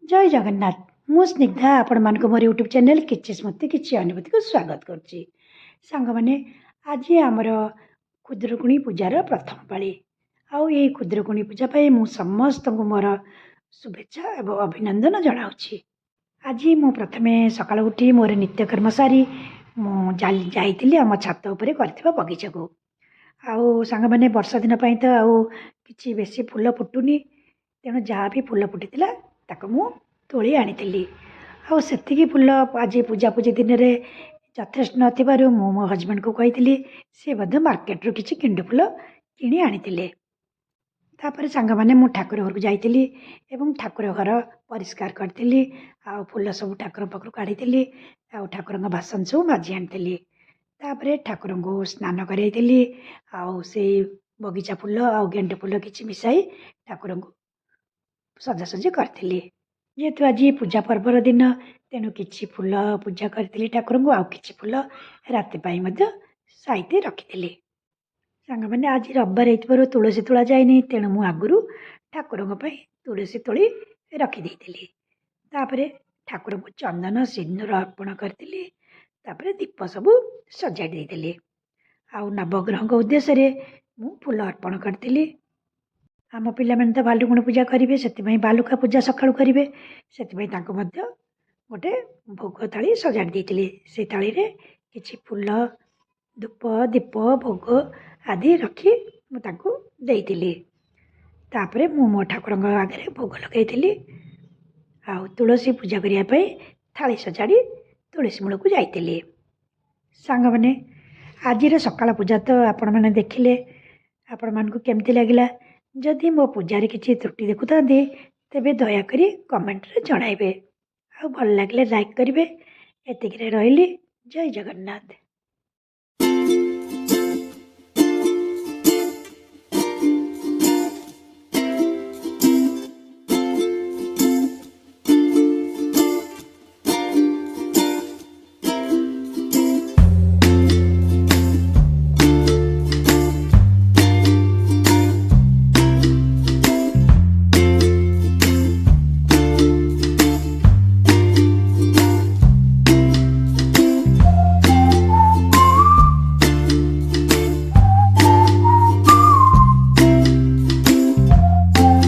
जय जगन्नाथ। मु स्निग्धा आपण मानक मोर यूट्यूब चैनल किछि स्मृति किछि अनुभूति को स्वागत करछि। सांग माने आज आमर खुदरुकुणी पूजार प्रथम पाଳି आउ ये खुदरुकुणी पूजा पाई मु समस्त मोर शुभेच्छा एवं अभिनंदन जनाउछि। आज मु प्रथमे सकाळ उठी मोर नित्यकर्म सारी मु जाइतिली आम छात उपरे करथिबा बगीचा को। आउ सांग माने वर्षा दिन पाई तो आउ किछि बेसी फूल फुटुनी, तेणु जहाँ भी फूल फुटिथिला ताको मु तोली आनिथिली। आउ सेतिकी फूल आज पूजापूजी दिन में यथेष्ट नथिबारु मु मो हजबैंड को कहिथिली से बध मार्केट रू किछि गेंडु फूल किणी आनिथिले। तापर सांग माने मु ठाकुर घर को जाइथिली एवं ठाकुर घर परिष्कार करथिली। आउ फूल सब ठाकुर पाखरु काढिथिली। आउ ठाकुरଙ୍କ बासन सब माजी आनिथिली। तापर ठाकुर को स्नान करैथिली। आउ से बगीचा फूल आउ गेंडु फूल किछि मिसाई ठाकुर को सजासजी करथिली। जेहेतु आज पूजा पर्वर दिन तेणु किछि फूल पूजा करथिली ठाकुर को, आउ किछि फूल राति पाई मध्य साइते रखिथिली। सांग माने आज रविवार हेतबारु तुलसी तोला जाइनी, तेणु मु आगुरु ठाकुर पई तुलसी तोली रखि देइथिली। तापरे ठाकुर को चंदन सिंदूर अर्पण करथिली। तापरे दीप सब सजाई देइथिली। आउ नवग्रह उद्देश्य रे मु फूल अर्पण करथिली। आम पिला माने तो भालुकुणी पूजा करेंगे, से बालुका पूजा सकाळु करेंगे, से गोटे भोग थाली सजाड़ी देइथिली। से थाली रे किछि फूल धूप दीप भोग आदि रखी मुझे देइथिली। तापरे मु मो ठाकुर आगे भोग लगैथिली। आउ तुलसी पूजा करिया पई थाली सजाड़ी तुलसी मूल को जाइथिली। सांग माने आजिर सकाळ पूजा तो आपण माने देखिले, आपण मान को केमती लागिला। जदि मो पूजा किसी त्रुटि देखुता तेबे दयाकोरी कमेंट रे जणाइबे। आ भल लागले लाइक करिवे। एतिकरे रहिली। जय जगन्नाथ।